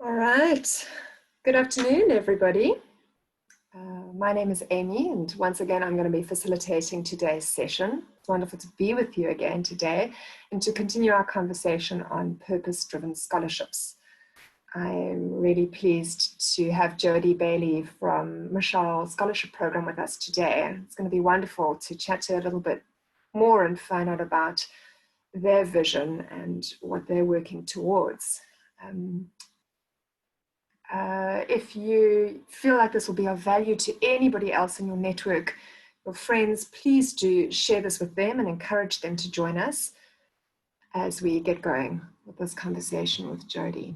All right. Good afternoon, everybody. My name is Amy, and once again, I'm going to be facilitating today's session. It's wonderful to be with you again today and to continue our conversation on purpose-driven scholarships. I'm really pleased to have Jodi Bailey from Moshal Scholarship Program with us today. It's going to be wonderful to chat to her a little bit more and find out about their vision and what they're working towards. If you feel like this will be of value to anybody else in your network, your friends, please do share this with them and encourage them to join us as we get going with this conversation with Jodi.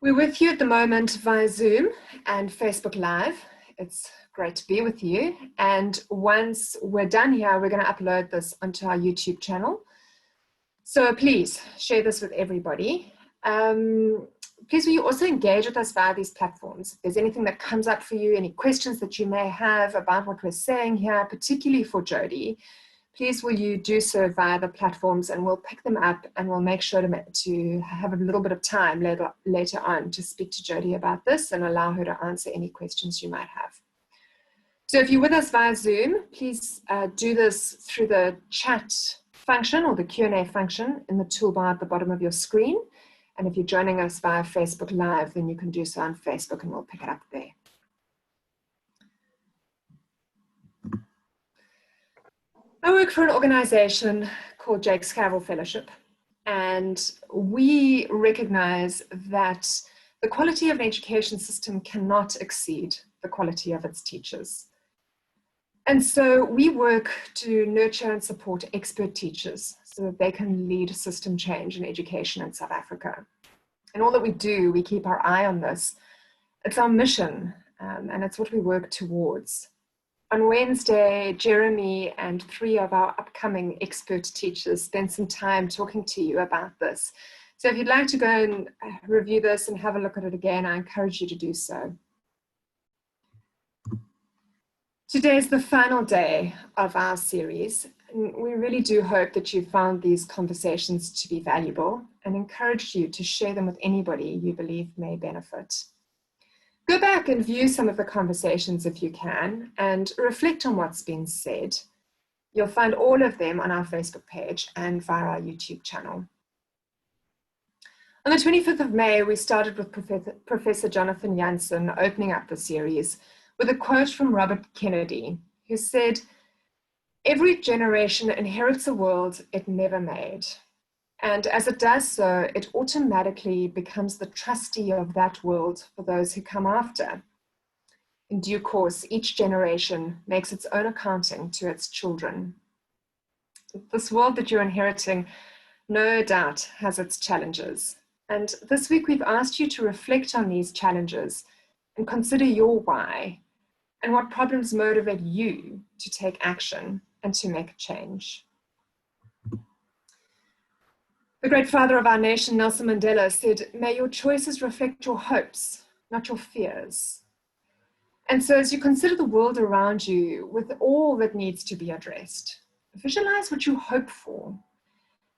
We're with you at the moment via Zoom and Facebook Live. It's great to be with you. And once we're done here, we're going to upload this onto our YouTube channel. So please share this with everybody. Please will you also engage with us via these platforms. If there's anything that comes up for you, any questions that you may have about what we're saying here, particularly for Jodi, please will you do so via the platforms and we'll pick them up and we'll make sure to have a little bit of time later on to speak to Jodi about this and allow her to answer any questions you might have. So if you're with us via Zoom, please do this through the chat function or the Q&A function in the toolbar at the bottom of your screen. And if you're joining us via Facebook Live, then you can do so on Facebook and we'll pick it up there. I work for an organization called Jakes Gerwel Fellowship, and we recognize that the quality of an education system cannot exceed the quality of its teachers. And so we work to nurture and support expert teachers so that they can lead system change in education in South Africa. And all that we do, we keep our eye on this. It's our mission, and it's what we work towards. On Wednesday, Jeremy and 3 of our upcoming expert teachers spent some time talking to you about this. So if you'd like to go and review this and have a look at it again, I encourage you to do so. Today is the final day of our series, and we really do hope that you found these conversations to be valuable and encourage you to share them with anybody you believe may benefit. Go back and view some of the conversations if you can and reflect on what's been said. You'll find all of them on our Facebook page and via our YouTube channel. On the 25th of May, we started with Professor Jonathan Jansen opening up the series with a quote from Robert Kennedy, who said, "Every generation inherits a world it never made. And as it does so, it automatically becomes the trustee of that world for those who come after. In due course, each generation makes its own accounting to its children." This world that you're inheriting, no doubt, has its challenges. And this week, we've asked you to reflect on these challenges and consider your why and what problems motivate you to take action and to make a change. The great father of our nation, Nelson Mandela, said, "May your choices reflect your hopes, not your fears." And so as you consider the world around you with all that needs to be addressed, visualize what you hope for,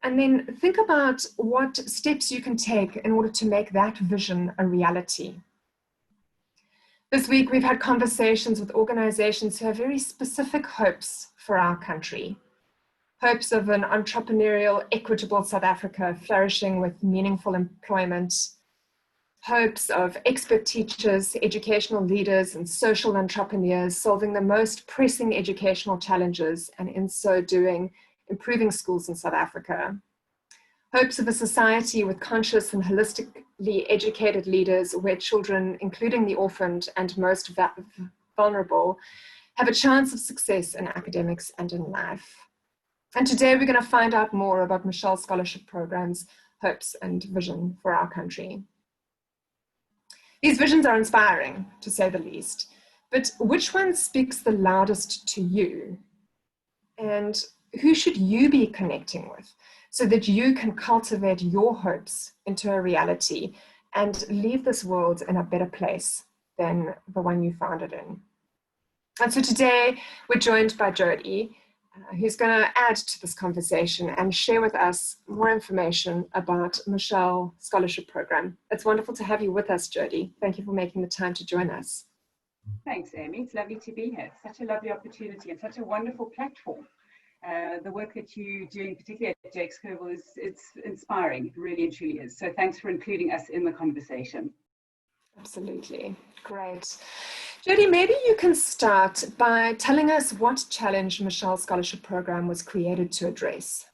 and then think about what steps you can take in order to make that vision a reality. This week, we've had conversations with organizations who have very specific hopes for our country. Hopes of an entrepreneurial, equitable South Africa flourishing with meaningful employment. Hopes of expert teachers, educational leaders, and social entrepreneurs solving the most pressing educational challenges, and in so doing, improving schools in South Africa. Hopes of a society with conscious and holistically educated leaders where children, including the orphaned and most vulnerable, have a chance of success in academics and in life. And today we're going to find out more about Moshal Scholarship Program's hopes and vision for our country. These visions are inspiring, to say the least, but which one speaks the loudest to you? And who should you be connecting with so that you can cultivate your hopes into a reality and leave this world in a better place than the one you found it in? And so today we're joined by Jodi, who's going to add to this conversation and share with us more information about Moshal Scholarship Program. It's wonderful to have you with us, Jodi. Thank you for making the time to join us. Thanks, Amy. It's lovely to be here. It's such a lovely opportunity and such a wonderful platform. The work that you're doing, particularly at Jakes Gerwel, it's inspiring. It really and truly is. So thanks for including us in the conversation. Absolutely. Great. Jodi, maybe you can start by telling us what challenge Moshal Scholarship Program was created to address.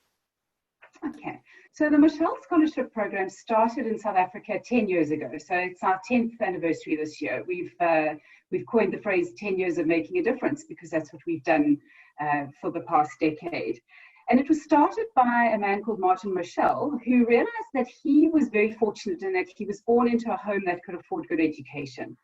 Okay. So the Moshal Scholarship Program started in South Africa 10 years ago. So it's our 10th anniversary this year. We've coined the phrase 10 years of making a difference, because that's what we've done for the past decade. And it was started by a man called Moshal, who realized that he was very fortunate in that he was born into a home that could afford good education.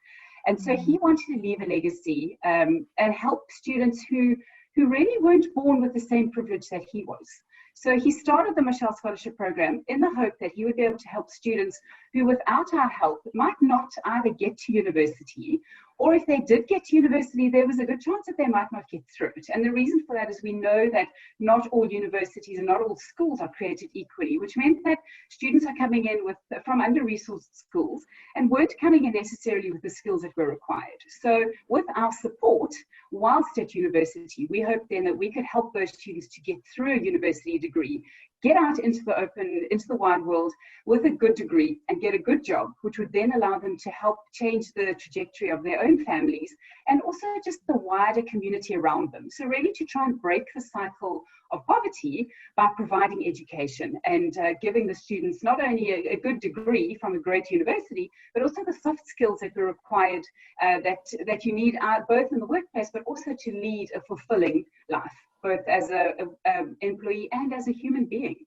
And so he wanted to leave a legacy and help students who really weren't born with the same privilege that he was. So he started the Moshal Scholarship Program in the hope that he would be able to help students who, without our help, might not either get to university, or if they did get to university, there was a good chance that they might not get through it. And the reason for that is we know that not all universities and not all schools are created equally, which meant that students are coming in from under-resourced schools and weren't coming in necessarily with the skills that were required. So with our support, whilst at university, we hoped then that we could help those students to get through a university degree, get out into the wide world with a good degree and get a good job, which would then allow them to help change the trajectory of their own families and also just the wider community around them. So really to try and break the cycle of poverty by providing education and giving the students not only a good degree from a great university, but also the soft skills that were required that you need both in the workplace, but also to lead a fulfilling life, both as an employee and as a human being.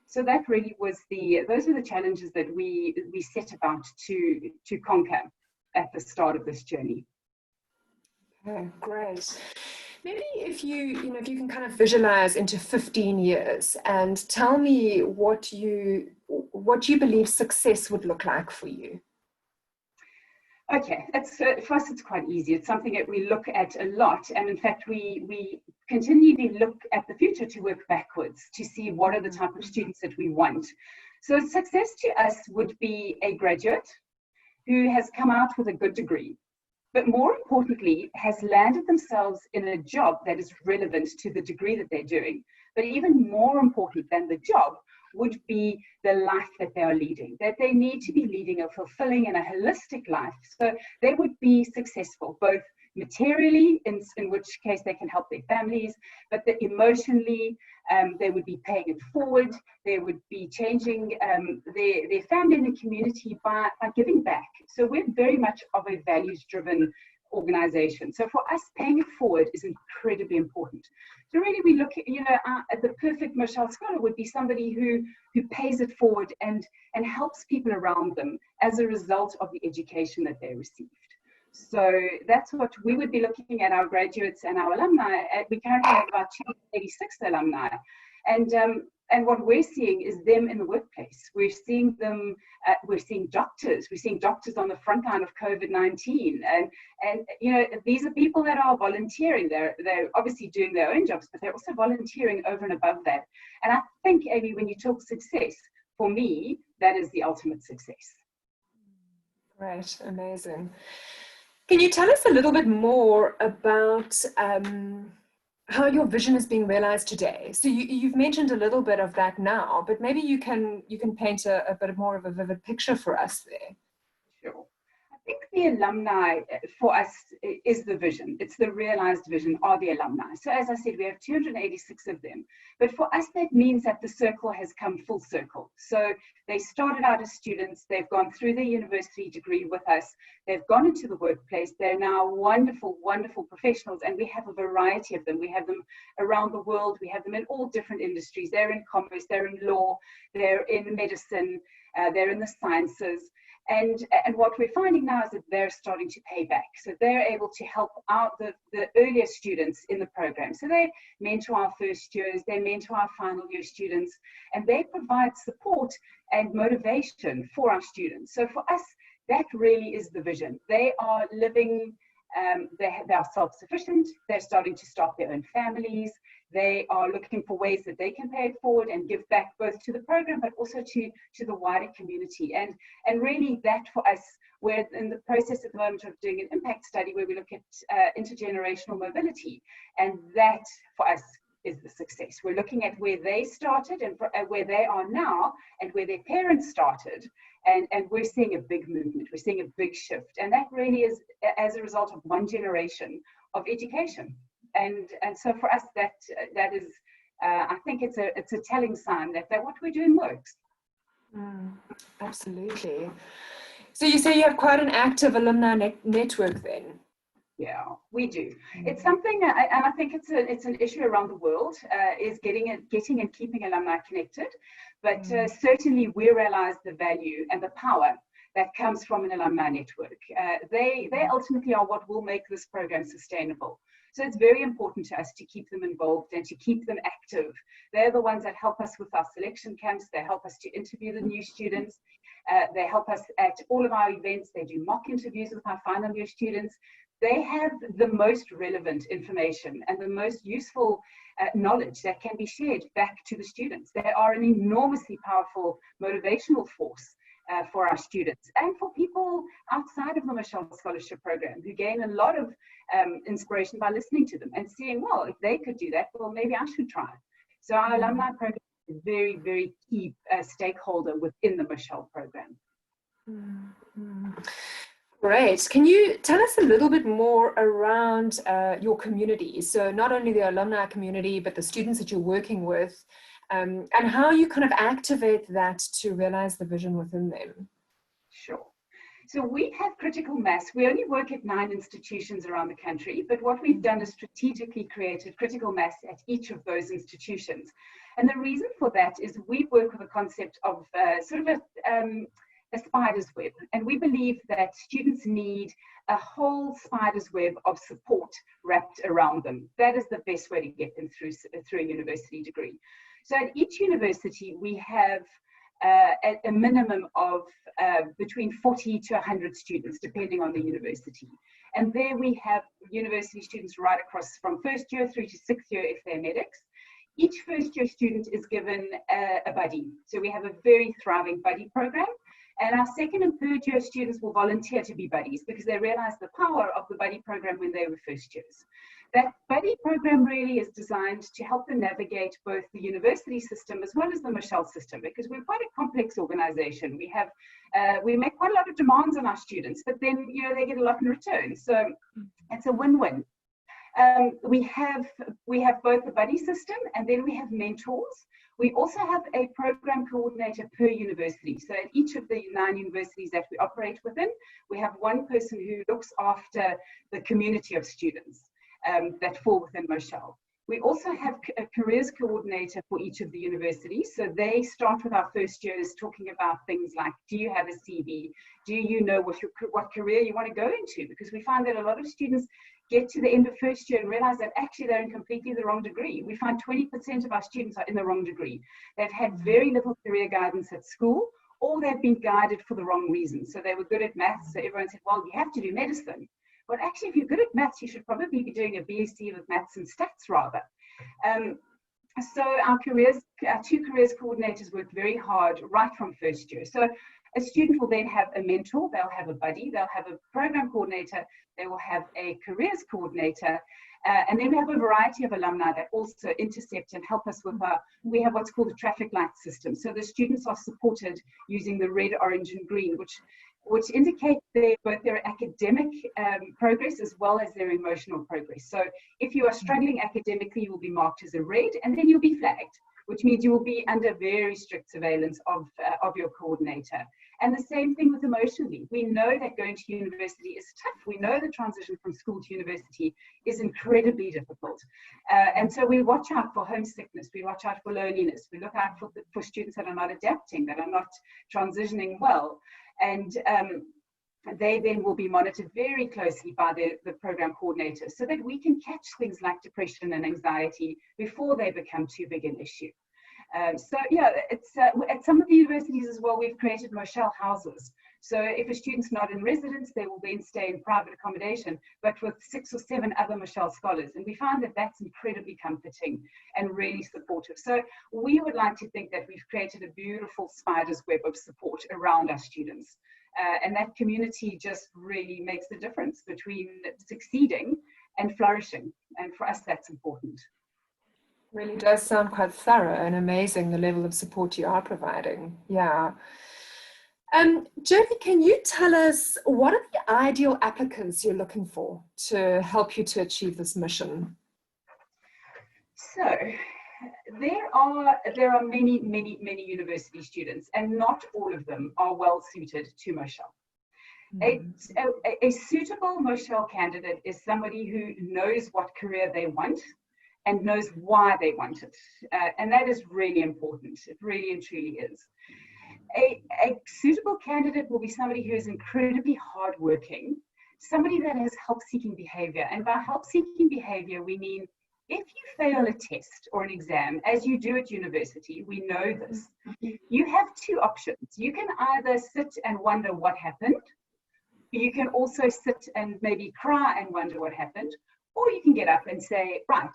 So that really was those are the challenges that we set about to conquer at the start of this journey. Okay, great. Maybe if you can kind of visualize into 15 years and tell me what you believe success would look like for you. Okay, for us it's quite easy. It's something that we look at a lot, and in fact we continually look at the future to work backwards to see what are the type of students that we want. So success to us would be a graduate who has come out with a good degree, but more importantly has landed themselves in a job that is relevant to the degree that they're doing. But even more important than the job would be the life that they are leading, that they need to be leading a fulfilling and a holistic life. So they would be successful, both materially, in which case they can help their families, but emotionally, they would be paying it forward. They would be changing their family and the community by giving back. So we're very much of a values-driven organization. So for us, paying it forward is incredibly important. So really we look at, the perfect Moshal scholar would be somebody who pays it forward and helps people around them as a result of the education that they received. So that's what we would be looking at our graduates and our alumni. We currently have about 286 alumni. And what we're seeing is them in the workplace. We're seeing them, we're seeing doctors on the front line of COVID-19. And these are people that are volunteering. They're obviously doing their own jobs, but they're also volunteering over and above that. And I think, Amy, when you talk success, for me, that is the ultimate success. Great, amazing. Can you tell us a little bit more about how your vision is being realized today? So you've mentioned a little bit of that now, but maybe you can paint a bit more of a vivid picture for us there. Sure. I think the alumni for us is the vision. It's the realized vision of the alumni. So as I said, we have 286 of them. But for us, that means that the circle has come full circle. So they started out as students. They've gone through their university degree with us. They've gone into the workplace. They're now wonderful, wonderful professionals. And we have a variety of them. We have them around the world. We have them in all different industries. They're in commerce, they're in law, they're in medicine, they're in the sciences. And what we're finding now is that they're starting to pay back. So they're able to help out the earlier students in the program. So they mentor our first years, they mentor our final year students, and they provide support and motivation for our students. So for us, that really is the vision. They are living, they are self-sufficient, they're starting to start their own families, They are looking for ways that they can pay it forward and give back both to the program, but also to the wider community. And really that for us, we're in the process at the moment of doing an impact study where we look at intergenerational mobility. And that for us is the success. We're looking at where they started and where they are now and where their parents started. And we're seeing a big movement. We're seeing a big shift. And that really is as a result of one generation of education. And so for us, that is, I think it's a telling sign that what we're doing works. Absolutely. So you say you have quite an active alumni network then? Yeah, we do. It's something, and I think it's an issue around the world, is getting and keeping alumni connected. But certainly we realize the value and the power that comes from an alumni network. They ultimately are what will make this program sustainable. So it's very important to us to keep them involved and to keep them active. They're the ones that help us with our selection camps. They help us to interview the new students. They help us at all of our events. They do mock interviews with our final year students. They have the most relevant information and the most useful knowledge that can be shared back to the students. They are an enormously powerful motivational force for our students and for people outside of the Moshal Scholarship Program who gain a lot of inspiration by listening to them and seeing, well, if they could do that, well, maybe I should try. So our alumni program is a very, very key stakeholder within the Moshal Program. Great. Can you tell us a little bit more around your community? So not only the alumni community, but the students that you're working with, and how you kind of activate that to realize the vision within them. Sure. So we have critical mass. We only work at 9 institutions around the country, but what we've done is strategically created critical mass at each of those institutions. And the reason for that is we work with a concept of sort of a spider's web. And we believe that students need a whole spider's web of support wrapped around them. That is the best way to get them through a university degree. So at each university, we have a minimum of between 40 to 100 students, depending on the university. And there we have university students right across from first year through to 6th year if they're medics. Each first year student is given a buddy. So we have a very thriving buddy program. And our second and third year students will volunteer to be buddies because they realize the power of the buddy program when they were first years. That buddy program really is designed to help them navigate both the university system as well as the Moshal system, because we're quite a complex organization. We make quite a lot of demands on our students, but then they get a lot in return. So it's a win-win. We have both the buddy system and then we have mentors. We also have a program coordinator per university. So at each of the 9 universities that we operate within, we have one person who looks after the community of students that fall within Moshal. We also have a careers coordinator for each of the universities. So they start with our first years talking about things like, do you have a CV? Do you know what career you want to go into? Because we find that a lot of students get to the end of first year and realize that actually they're in completely the wrong degree. We find 20% of our students are in the wrong degree. They've had very little career guidance at school, or they've been guided for the wrong reasons. So they were good at maths, so everyone said, well, you have to do medicine. But actually, if you're good at maths, you should probably be doing a BSc with maths and stats rather. So our 2 careers coordinators work very hard right from first year. So a student will then have a mentor, they'll have a buddy, they'll have a program coordinator, they will have a careers coordinator, and then we have a variety of alumni that also intercept and help us with we have what's called a traffic light system. So the students are supported using the red, orange, and green, which indicate both their academic progress as well as their emotional progress. So if you are struggling academically, you will be marked as a red, and then you'll be flagged, which means you will be under very strict surveillance of your coordinator. And the same thing with emotionally. We know that going to university is tough. We know the transition from school to university is incredibly difficult. And so we watch out for homesickness. We watch out for loneliness. We look out for students that are not adapting, that are not transitioning well. And they then will be monitored very closely by the program coordinator so that we can catch things like depression and anxiety before they become too big an issue. So yeah, it's at some of the universities as well, we've created Moshal houses. So if a student's not in residence, they will then stay in private accommodation, but with 6 or 7 other Moshal scholars. And we find that that's incredibly comforting and really supportive. So we would like to think that we've created a beautiful spider's web of support around our students. And that community just really makes the difference between succeeding and flourishing. And for us, that's important. Really does sound quite thorough and amazing, the level of support you are providing. Yeah. Jodi, can you tell us what are the ideal applicants you're looking for to help you to achieve this mission? So there are many university students, and not all of them are well suited to Moshal. A suitable Moshal candidate is somebody who knows what career they want and knows why they want it. And that is really important. It really and truly is. A suitable candidate will be somebody who is incredibly hardworking, somebody that has help-seeking behavior. And by help-seeking behavior, we mean if you fail a test or an exam, as you do at university, we know this, you have 2 options. You can either sit and wonder what happened, you can also sit and maybe cry and wonder what happened, or you can get up and say, right,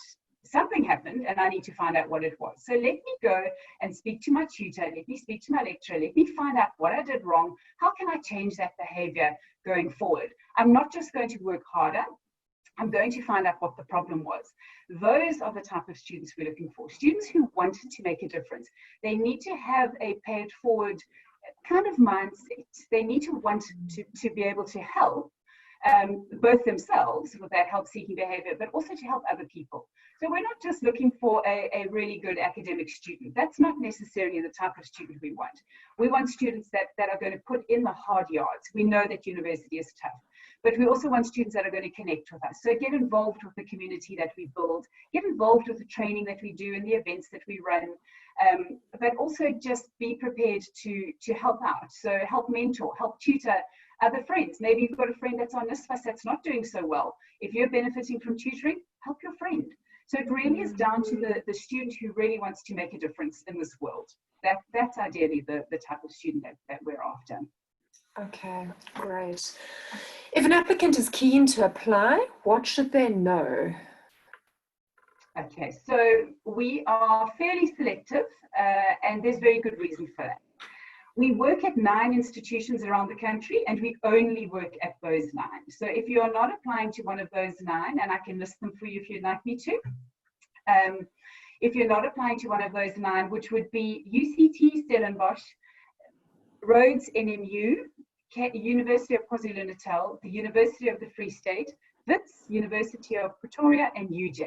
something happened and I need to find out what it was. So let me go and speak to my tutor, let me speak to my lecturer, let me find out what I did wrong, how can I change that behavior going forward? I'm not just going to work harder, I'm going to find out what the problem was. Those are the type of students we're looking for. Students who wanted to make a difference. They need to have a pay it forward kind of mindset. They need to want to be able to help both themselves with that help-seeking behavior, but also to help other people. So we're not just looking for a really good academic student. That's not necessarily the type of student we want. We want students that are going to put in the hard yards. We know that university is tough, but we also want students that are going to connect with us. So get involved with the community that we build, get involved with the training that we do and the events that we run, but also just be prepared to help out. So help mentor, help tutor other friends. Maybe you've got a friend that's on NSFAS that's not doing so well. If you're benefiting from tutoring, help your friend. So it really is down to the student who really wants to make a difference in this world. That's ideally the type of student that we're after. Okay, great. If an applicant is keen to apply, what should they know? Okay, so we are fairly selective and there's very good reason for that. We work at 9 institutions around the country and we only work at those 9. So if you are not applying to one of those 9, and I can list them for you if you'd like me to. If you're not applying to one of those 9, which would be UCT Stellenbosch, Rhodes NMU, University of KwaZulu-Natal, the University of the Free State, WITS, University of Pretoria, and UJ.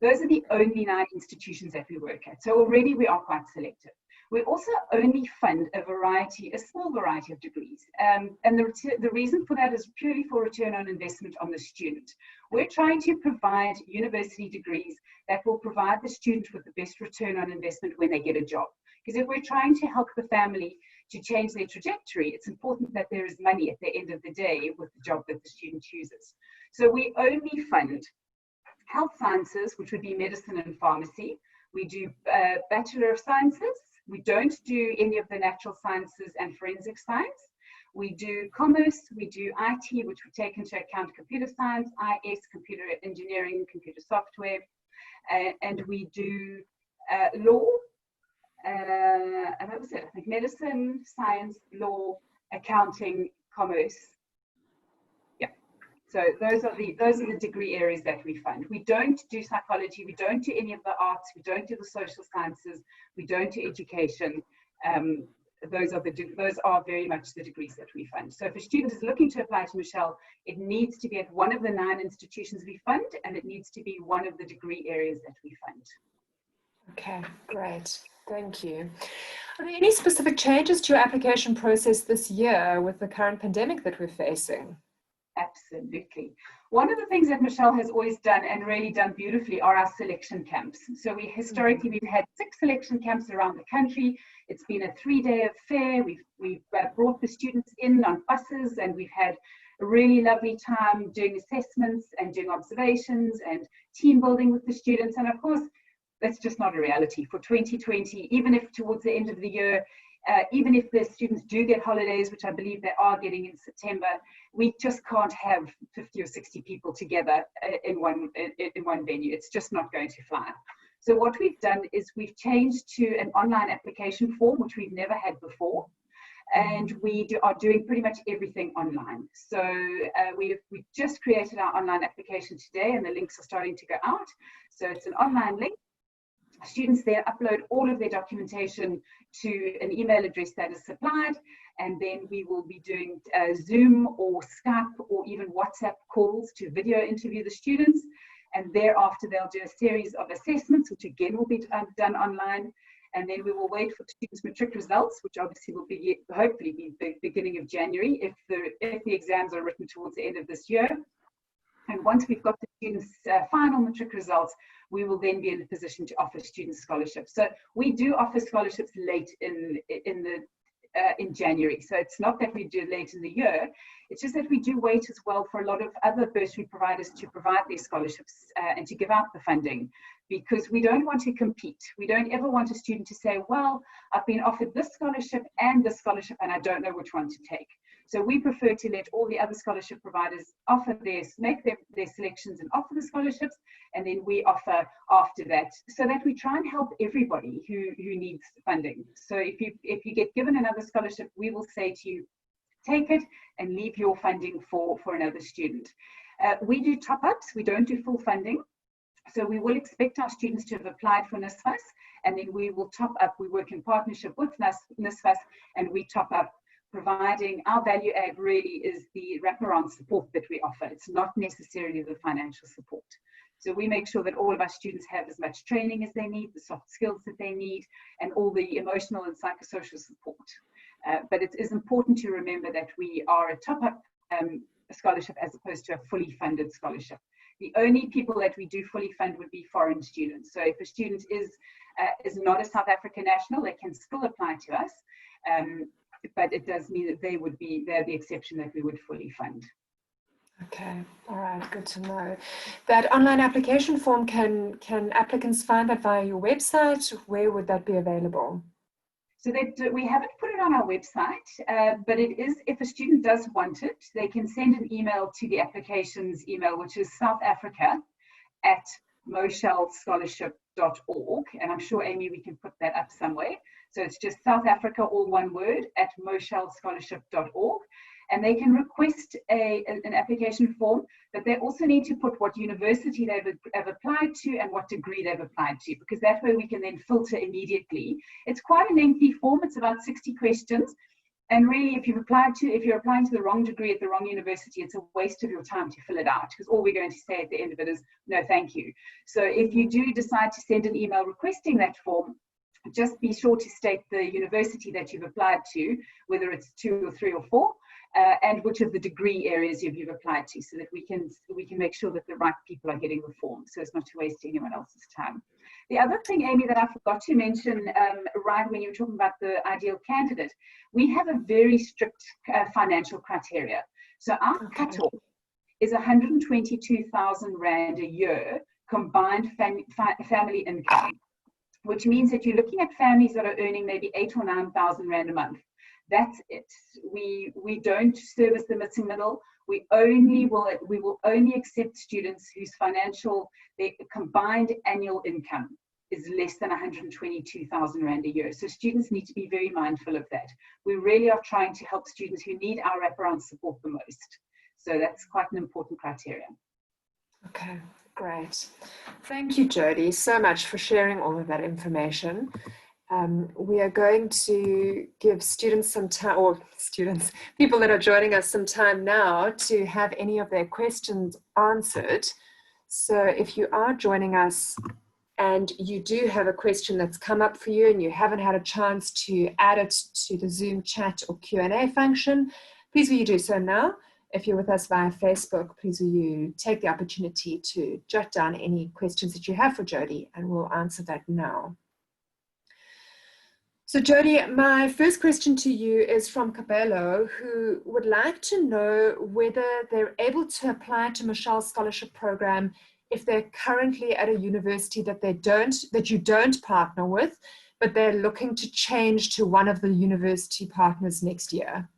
Those are the only 9 institutions that we work at. So already we are quite selective. We also only fund a small variety of degrees. And the reason for that is purely for return on investment on the student. We're trying to provide university degrees that will provide the student with the best return on investment when they get a job. Because if we're trying to help the family to change their trajectory, it's important that there is money at the end of the day with the job that the student chooses. So we only fund health sciences, which would be medicine and pharmacy. We do Bachelor of Sciences. We don't do any of the natural sciences and forensic science. We do commerce, we do IT, which we take into account computer science, IS, computer engineering, computer software, and we do law, and that was it. I think medicine, science, law, accounting, commerce. Yeah. So those are the degree areas that we fund. We don't do psychology, we don't do any of the arts, we don't do the social sciences, we don't do education. Those are very much the degrees that we fund. So if a student is looking to apply to Moshal, it needs to be at one of the 9 institutions we fund, and it needs to be one of the degree areas that we fund. Okay, great. Thank you. Are there any specific changes to your application process this year with the current pandemic that we're facing? Absolutely. One of the things that Moshal has always done and really done beautifully are our selection camps. So historically we've had 6 selection camps around the country. It's been a 3-day affair. We've brought the students in on buses, and we've had a really lovely time doing assessments and doing observations and team building with the students. And of course, that's just not a reality for 2020. Even if towards the end of the year, Even if the students do get holidays, which I believe they are getting in September, we just can't have 50 or 60 people together in one venue. It's just not going to fly. So what we've done is we've changed to an online application form, which we've never had before. And we are doing pretty much everything online. So we've just created our online application today, and the links are starting to go out. So it's an online link. Students there upload all of their documentation to an email address that is supplied, and then we will be doing Zoom or Skype or even WhatsApp calls to video interview the students. And thereafter, they'll do a series of assessments, which again will be done online. And then we will wait for students' matric results, which obviously will be hopefully be the beginning of January if the exams are written towards the end of this year. And once we've got the students' final matric results, we will then be in a position to offer student scholarships. So we do offer scholarships late in January. So it's not that we do late in the year, it's just that we do wait as well for a lot of other bursary providers to provide their scholarships and to give out the funding, because we don't want to compete. We don't ever want a student to say, well, I've been offered this scholarship and this scholarship and I don't know which one to take. So we prefer to let all the other scholarship providers offer make their selections and offer the scholarships, and then we offer after that, so that we try and help everybody who needs funding. So if you get given another scholarship, we will say to you, take it and leave your funding for another student. We do top-ups, we don't do full funding. So we will expect our students to have applied for NSFAS, and then we will top up. We work in partnership with NSFAS, and we top up, providing our value add really is the wraparound support that we offer. It's not necessarily the financial support. So we make sure that all of our students have as much training as they need, the soft skills that they need, and all the emotional and psychosocial support. But it is important to remember that we are a top-up scholarship as opposed to a fully funded scholarship. The only people that we do fully fund would be foreign students. So if a student is not a South African national, they can still apply to us. But it does mean that they're the exception that we would fully fund. Okay, all right, good to know. That online application form, can applicants find that via your website? Where would that be available? So that we haven't put it on our website, but it is, if a student does want it, they can send an email to the applications email, which is southafrica@moshalscholarship.org. And I'm sure, Amy, we can put that up somewhere. So it's just South Africa, all one word, @moshalscholarship.org. And they can request an application form, but they also need to put what university they've applied to and what degree they've applied to, because that way we can then filter immediately. It's quite a lengthy form. It's about 60 questions. And really, if you're applying to the wrong degree at the wrong university, it's a waste of your time to fill it out, because all we're going to say at the end of it is, no, thank you. So if you do decide to send an email requesting that form, just be sure to state the university that you've applied to, whether it's 2 or 3 or 4, and which of the degree areas you've applied to, so that we can make sure that the right people are getting the form, so as not to waste anyone else's time. The other thing, Amy, that I forgot to mention right when you were talking about the ideal candidate, we have a very strict financial criteria. So our cutoff is 122,000 Rand a year combined family income, which means that you're looking at families that are earning maybe 8,000 or 9,000 Rand a month. That's it. We don't service the missing middle. We will only accept students whose their combined annual income is less than 122,000 Rand a year. So students need to be very mindful of that. We really are trying to help students who need our wraparound support the most. So that's quite an important criteria. Okay, great. Thank you, Jodi, so much for sharing all of that information. We are going to give students some time, or people that are joining us some time now to have any of their questions answered. So if you are joining us and you do have a question that's come up for you and you haven't had a chance to add it to the Zoom chat or Q&A function, please will you do so now. If you're with us via Facebook, please will you take the opportunity to jot down any questions that you have for Jodi, and we'll answer that now. So Jodi, my first question to you is from Cabello, who would like to know whether they're able to apply to Moshal's scholarship program if they're currently at a university that you don't partner with, but they're looking to change to one of the university partners next year?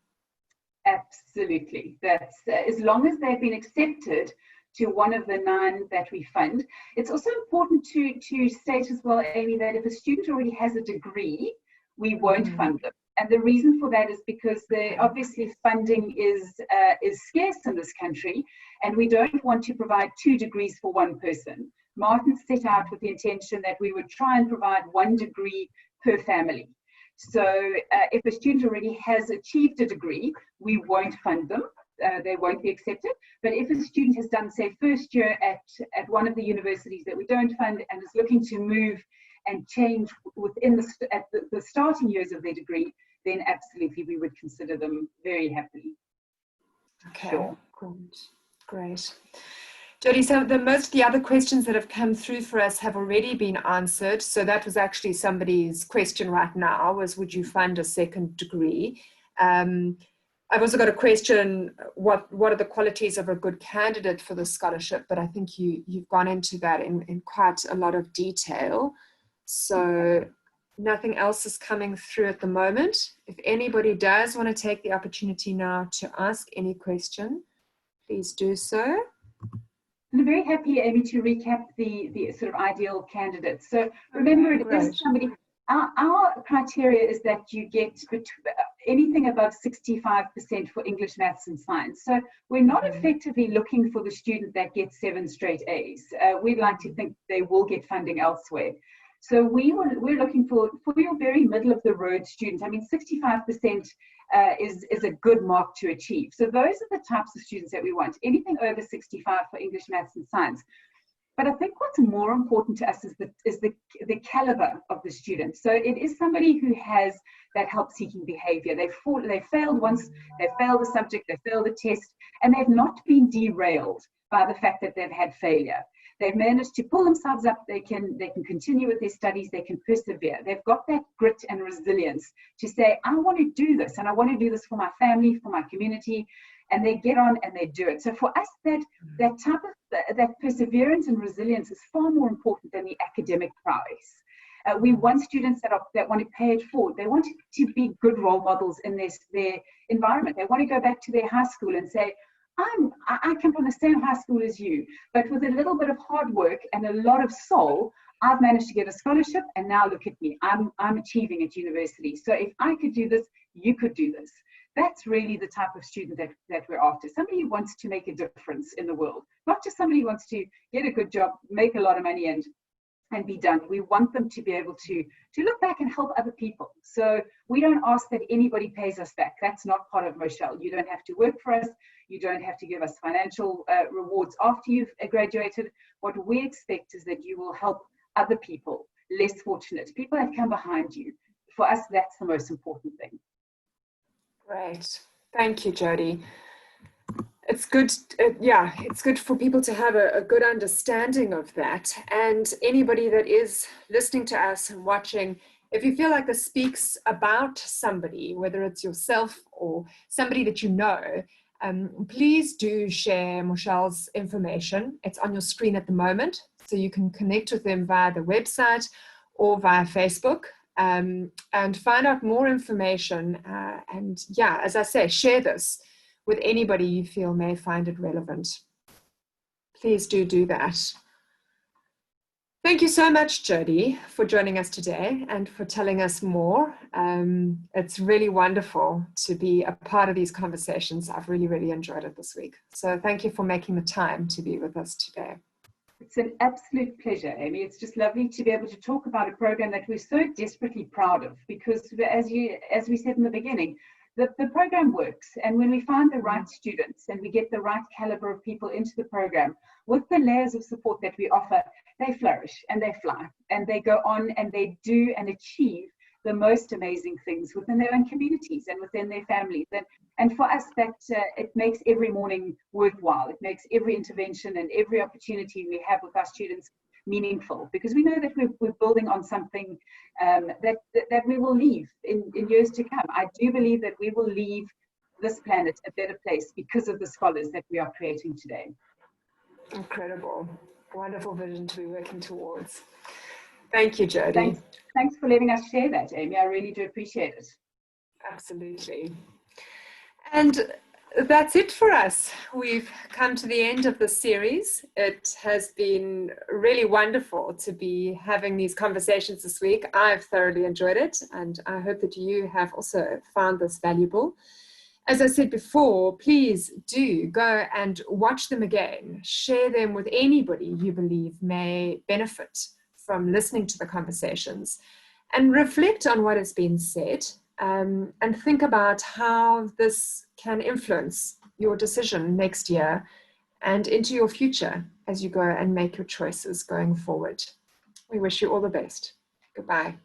Absolutely. That's as long as they've been accepted to one of the 9 that we fund. It's also important to state as well, Amy, that if a student already has a degree, we won't fund them. And the reason for that is because obviously funding is scarce in this country, and we don't want to provide 2 degrees for one person. Martin set out with the intention that we would try and provide 1 degree per family. So if a student already has achieved a degree, we won't fund them. They won't be accepted. But if a student has done, say, first year at one of the universities that we don't fund and is looking to move and change within the starting years of their degree, then absolutely we would consider them very happily. Okay, sure. Great. Jodi, so most of the other questions that have come through for us have already been answered. So that was actually somebody's question right now, was would you fund a second degree? I've also got a question, what are the qualities of a good candidate for the scholarship? But I think you've gone into that in quite a lot of detail. So nothing else is coming through at the moment. If anybody does want to take the opportunity now to ask any question, please do so. I'm very happy, Amy, to recap the sort of ideal candidates. So remember, it is somebody. Our criteria is that you get anything above 65% for English, maths, and science. So we're not effectively looking for the student that gets 7 straight A's. We'd like to think they will get funding elsewhere. So we're looking for your very middle of the road student. I mean, 65% is a good mark to achieve. So those are the types of students that we want. Anything over 65 for English, maths, and science. But I think what's more important to us is the caliber of the student. So it is somebody who has that help-seeking behavior. They failed once, they failed the subject, they failed the test, and they've not been derailed by the fact that they've had failure. They've managed to pull themselves up. They can continue with their studies. They can persevere. They've got that grit and resilience to say, I want to do this, and I want to do this for my family, for my community. And they get on and they do it. So for us, that type of that perseverance and resilience is far more important than the academic prowess. We want students that want to pay it forward. They want to be good role models in their environment. They want to go back to their high school and say, I come from the same high school as you, but with a little bit of hard work and a lot of soul, I've managed to get a scholarship, and now look at me. I'm achieving at university. So if I could do this, you could do this. That's really the type of student that we're after. Somebody who wants to make a difference in the world, not just somebody who wants to get a good job, make a lot of money, and be done. We want them to be able to look back and help other people. So we don't ask that anybody pays us back. That's not part of Moshal. You don't have to work for us. You don't have to give us financial rewards after you've graduated. What we expect is that you will help other people, less fortunate, people that come behind you. For us, that's the most important thing. Great. Thank you, Jodi. It's good, it's good for people to have a good understanding of that. And anybody that is listening to us and watching, if you feel like this speaks about somebody, whether it's yourself or somebody that you know, please do share Moshal's information. It's on your screen at the moment, so you can connect with them via the website or via Facebook. And find out more information, and as I say, share this with anybody you feel may find it relevant. Please do that. Thank you so much, Jodi, for joining us today and for telling us more. It's really wonderful to be a part of these conversations. I've really enjoyed it this week. So thank you for making the time to be with us today. It's an absolute pleasure, Amy. It's just lovely to be able to talk about a program that we're so desperately proud of, because as we said in the beginning, the program works. And when we find the right students and we get the right caliber of people into the program, with the layers of support that we offer, they flourish and they fly and they go on and they do and achieve the most amazing things within their own communities and within their families. And for us, that it makes every morning worthwhile. It makes every intervention and every opportunity we have with our students meaningful, because we know that we're building on something that we will leave in years to come. I do believe that we will leave this planet a better place because of the scholars that we are creating today. Incredible. Wonderful vision to be working towards. Thank you, Jodi. Thanks for letting us share that, Amy. I really do appreciate it. Absolutely. And that's it for us. We've come to the end of the series. It has been really wonderful to be having these conversations this week. I've thoroughly enjoyed it, and I hope that you have also found this valuable. As I said before, please do go and watch them again. Share them with anybody you believe may benefit from listening to the conversations, and reflect on what has been said, and think about how this can influence your decision next year and into your future as you go and make your choices going forward. We wish you all the best. Goodbye.